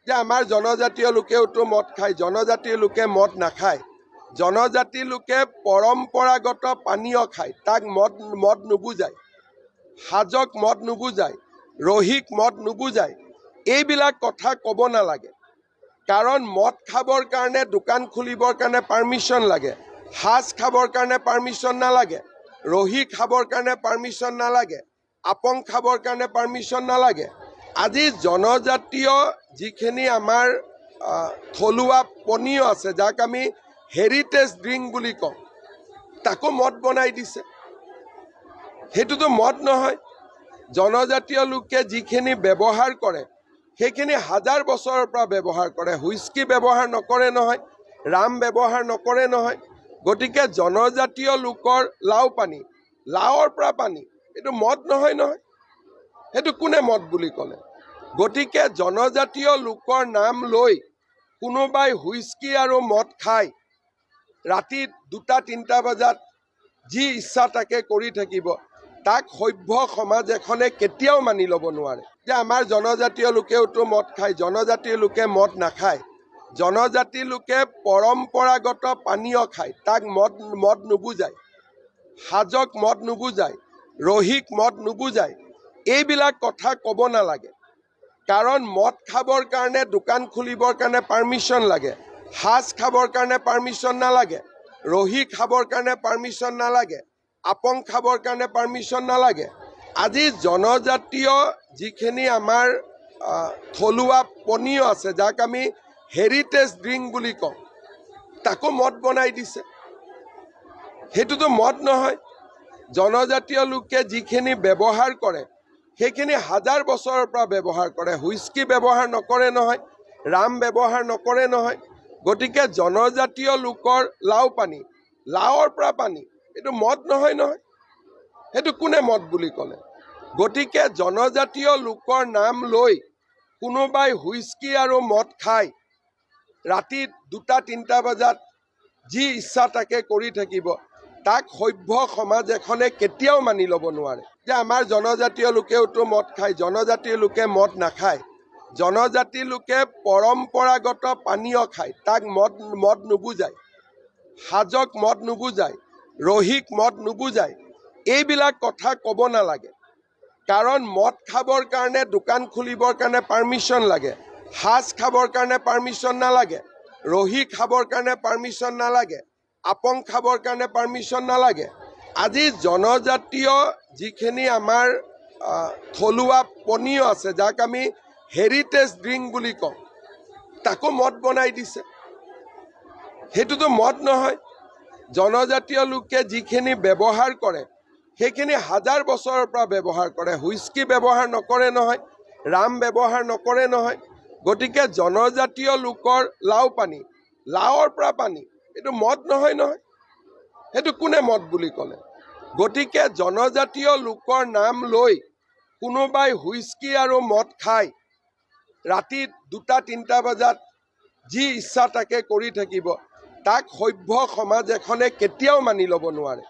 যে আমাৰ জনজাতীয় লোকেওতো মদ খায়, জনজাতীয় লোকে মদ নাখায়। জনজাতি লোকে পৰম্পৰাগত পানীয় খায়, তাক মদ নুবুজায়, সাজক মদ নুবুজায়, ৰহিক মদ নুবুজায়। এইবিলাক কথা ক'ব নালাগে, কাৰণ মদ খাবৰ কাৰণে দোকান খুলিবৰ কাৰণে পাৰ্মিশ্যন লাগে, সাজ খাবৰ কাৰণে পাৰ্মিশ্যন নালাগে, ৰহি খাবৰ কাৰণে পাৰ্মিশ্যন নালাগে, আপং খাবৰ কাৰণে পাৰ্মিশ্যন নালাগে। আজি জনজাতীয় যিখিনি আমাৰ থলুৱা পনীয় আছে, যাক আমি হেৰিটেজ ড্ৰিংক বুলি কওঁ, তাকো মদ বনাই দিছে। সেইটোতো মদ নহয়। জনজাতীয় লোকে যিখিনি ব্যৱহাৰ কৰে সেইখিনি হাজাৰ বছৰৰ পৰা ব্যৱহাৰ কৰে। হুইস্কি ব্যৱহাৰ নকৰে নহয়, ৰাম ব্যৱহাৰ নকৰে নহয়। গতিকে জনজাতীয় লোকৰ লাও পানী, লাওৰ পৰা পানী, এইটো মদ নহয় নহয়। সেইটো কোনে মদ বুলি ক'লে? গতিকে জনজাতীয় লোকৰ নাম লৈ কোনোবাই হুইস্কি আৰু মদ খায়, ৰাতি 2-3 বজাত যি ইচ্ছা তাকে কৰি থাকিব, তাক সভ্য সমাজ এখনে কেতিয়াও মানি ল'ব নোৱাৰে। যে আমাৰ জনজাতীয় লোকেওতো মদ খায়, জনজাতীয় লোকে মদ নাখায়। জনজাতি লোকে পৰম্পৰাগত পানীয় খায়, তাক মদ নুবুজায়, সাজক মদ নুবুজায়, ৰহিক মদ নুবুজায়। এইবিলাক কথা ক'ব নালাগে, কাৰণ মদ খাবৰ কাৰণে দোকান খুলিবৰ কাৰণে পাৰ্মিশ্যন লাগে, সাজ খাবৰ কাৰণে পাৰ্মিশ্যন নালাগে, ৰহি খাবৰ কাৰণে পাৰ্মিশ্যন নালাগে, আপং খাবৰ কাৰণে পাৰ্মিশ্যন নালাগে। আজি জনজাতীয় যিখিনি আমাৰ থলুৱা পনীয় আছে, যাক আমি হেৰিটেজ ড্ৰিংক বুলি কওঁ, তাকো মদ বনাই দিছে। সেইটোতো মদ নহয়। জনজাতীয় লোকে যিখিনি ব্যৱহাৰ কৰে সেইখিনি হাজাৰ বছৰৰ পৰা ব্যৱহাৰ কৰে। হুইস্কি ব্যৱহাৰ নকৰে নহয়, ৰাম ব্যৱহাৰ নকৰে নহয়। গতিকে জনজাতীয় লোকৰ লাও পানী, লাওৰ পৰা পানী, এইটো মদ নহয় নহয়। সেইটো কোনে মদ বুলি ক'লে? গতিকে জনজাতীয় লোকৰ নাম লৈ কোনোবাই হুইস্কি আৰু মদ খায়, ৰাতি 2-3 বজাত যি ইচ্ছা তাকে কৰি থাকিব, তাক সভ্য সমাজ এখনে কেতিয়াও মানি ল'ব নোৱাৰে। যে আমাৰ জনজাতীয় লোকেওতো মদ খায়, জনজাতীয় লোকে মদ নাখায়। জনজাতি লোকে পৰম্পৰাগত পানীয় খায়, তাক মদ নুবুজায়, সাজক মদ নুবুজায়, ৰহিক মদ নুবুজায়। এইবিলাক কথা ক'ব নালাগে, কাৰণ মদ খাবৰ কাৰণে দোকান খুলিবৰ কাৰণে পাৰ্মিশ্যন লাগে, সাজ খাবৰ কাৰণে পাৰ্মিশ্যন নালাগে, ৰহি খাবৰ কাৰণে পাৰ্মিশ্যন নালাগে, আপং খাবৰ কাৰণে পাৰ্মিশ্যন নালাগে। আজি জনজাতীয় যিখিনি আমাৰ থলুৱা পনীয় আছে, যাক আমি হেৰিটেজ ড্ৰিংক বুলি কওঁ, তাকো মদ বনাই দিছে। সেইটোতো মদ নহয়। জনজাতীয় লোকে যিখিনি ব্যৱহাৰ কৰে সেইখিনি হাজাৰ বছৰৰ পৰা ব্যৱহাৰ কৰে। হুইস্কি ব্যৱহাৰ নকৰে নহয়, ৰাম ব্যৱহাৰ নকৰে নহয়। গতিকে জনজাতীয় লোকৰ লাও পানী, লাওৰ পৰা পানী, এইটো মদ নহয় নহয়। সেইটো কোনে মদ বুলি ক'লে? গতিকে জনজাতীয় লোকৰ নাম লৈ কোনোবাই হুইস্কি আৰু মদ খায়, ৰাতি 2-3 বজাত যি ইচ্ছা তাকে কৰি থাকিব, তাক সভ্য সমাজ এখনে কেতিয়াও মানি ল'ব নোৱাৰে।